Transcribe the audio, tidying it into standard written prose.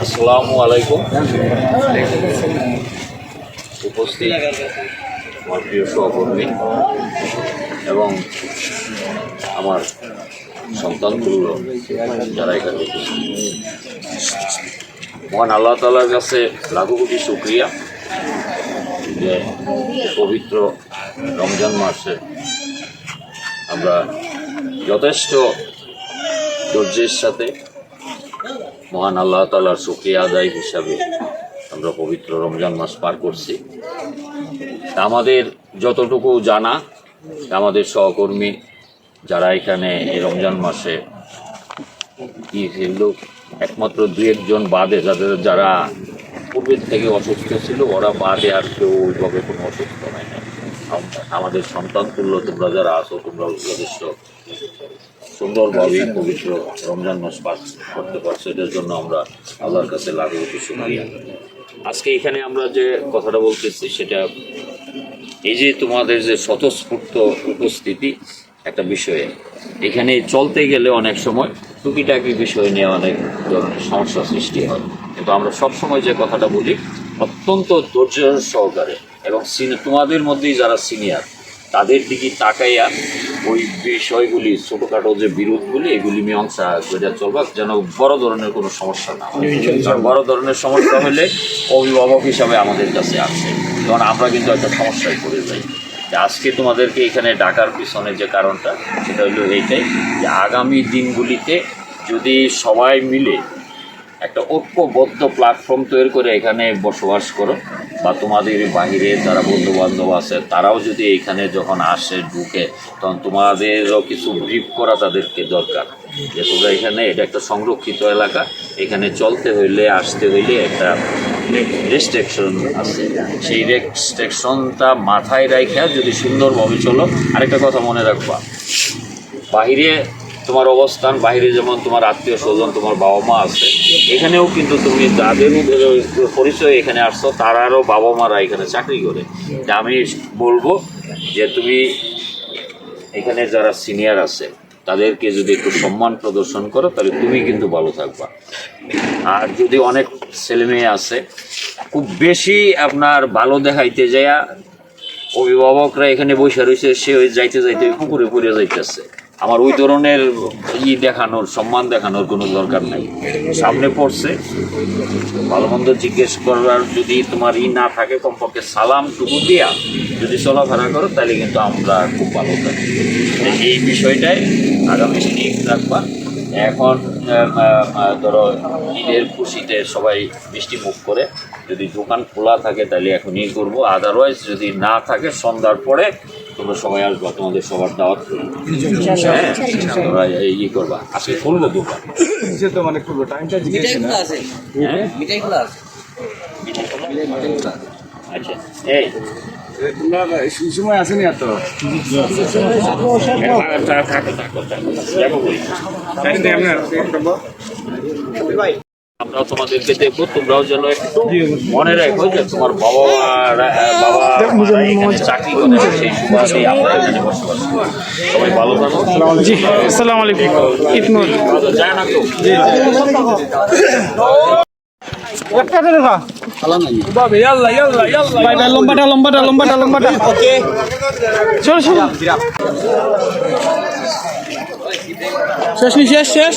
আসসালামু আলাইকুম। উপস্থিত আমার প্রিয় সহকর্মী এবং আমার সন্তানগুলো যারা এখানে মহান আল্লাহ তাআলার কাছে লাখো কোটি শুকরিয়া যে পবিত্র রমজান মাসে আমরা যথেষ্ট ধৈর্যের সাথে মহান আল্লাহ তাআলার শুকরিয়া আদায় হিসাবে আমরা পবিত্র রমজান মাস পার করছি। আমাদের যতটুকু জানা, আমাদের সহকর্মী যারা এখানে এই রমজান মাসে লোক একমাত্র দুই একজন বাদে যারা পূর্বের থেকে অসুস্থ ছিল ওরা বাদে আর কেউ ওইভাবে কোনো অসুস্থ হয় না। আমাদের সন্তান তুল্য তোমরা যারা আছো তোমরা যথেষ্ট সুন্দরভাবে পবিত্র রমজান মাস পাস করতে পারছো, এটার জন্য আমরা আল্লাহর কাছে লাখো কোটি শুকরিয়া। আজকে এখানে আমরা যে কথাটা বলতেছি সেটা এই যে তোমাদের যে স্বতঃস্ফূর্ত উপস্থিতি একটা বিষয়ে এখানে চলতে গেলে অনেক সময় টুকিটাকি বিষয় নিয়ে অনেক ধরনের সমস্যা সৃষ্টি হয়, কিন্তু আমরা সবসময় যে কথাটা বলি অত্যন্ত ধৈর্য সহকারে এবং তোমাদের মধ্যেই যারা সিনিয়র তাদের দিকে তাকাইয়া ওই বিষয়গুলি ছোটোখাটো যে বিরোধগুলি এগুলি মীমাংসা করে চলবা, যেন বড় ধরনের কোনো সমস্যা না হয়। কারণ বড় ধরনের সমস্যা হলে অভিভাবক হিসাবে আমাদের কাছে আসে, তখন আমরা কিন্তু একটা সমস্যায় পড়ে যাই। যে আজকে তোমাদেরকে এখানে ডাকার পিছনে যে কারণটা সেটা হলো এইটাই যে আগামী দিনগুলিতে যদি সবাই মিলে একটা ঐক্যবদ্ধ প্ল্যাটফর্ম তৈরি করে এখানে বসবাস করো, বা তোমাদের বাহিরে যারা বন্ধু বান্ধব আছে তারাও যদি এখানে যখন আসে ঢুকে তখন তোমাদেরও কিছু ব্রিফ করা তাদেরকে দরকার যে তোমরা এখানে এটা একটা সংরক্ষিত এলাকা, এখানে চলতে হইলে আসতে হইলে একটা রেস্ট্রিকশন আছে, সেই রেস্ট্রিকশনটা মাথায় রাখা যদি সুন্দরভাবে চলো। আরেকটা কথা মনে রাখবা, বাহিরে তোমার অবস্থান, বাইরে যেমন তোমার আত্মীয় স্বজন তোমার বাবা মা আছে, এখানেও কিন্তু তুমি যাদের পরিচয় এখানে আসছো তারারও বাবা মারা এখানে চাকরি করে। আমি বলবো যে তুমি এখানে যারা সিনিয়র আছে তাদেরকে যদি একটু সম্মান প্রদর্শন করো তাহলে তুমি কিন্তু ভালো থাকবা। আর যদি অনেক ছেলে মেয়ে আছে খুব বেশি আপনার ভালো দেখাইতে যাইয়া অভিভাবকরা এখানে বসে রয়েছে, সে ওই যাইতে যাইতে পুকুরে পড়ে যাইতেছে, আমার ওই ধরনের দেখানোর সম্মান দেখানোর কোনো দরকার নাই। সামনে পড়ছে ভালো মন্দ জিজ্ঞেস করার যদি তোমার না থাকে কমপক্ষে সালামটুকু দিয়া যদি চলাফেরা করো তাহলে কিন্তু আমরা খুব ভালো থাকি। এই বিষয়টাই আগামী ঠিক রাখবা। এখন ধরো ঈদের খুশিতে সবাই মিষ্টি মুখ করে যদি দোকান খোলা থাকে তাহলে এখনই করবো, আদারওয়াইজ যদি না থাকে সন্ধ্যার পরে তোমরা সবাই আসবা, তোমাদের সবার দাওয়াত তোমরা করবা। আজকে খুলবো দোকান তো মানে খুলবো টাইমটা আচ্ছা এই সময় আসেনি এত আমরা তোমাদেরকে দেখবো, তোমরাও যেন একটু মনে রাখো যে তোমার বাবা চাকরি করে সেই সুবাদে আমরা এখানে বসবাস করি। সবাই ভালো থাকো। আসসালামু আলাইকুম। যায় না তো লম্বাটা শেষ শেষ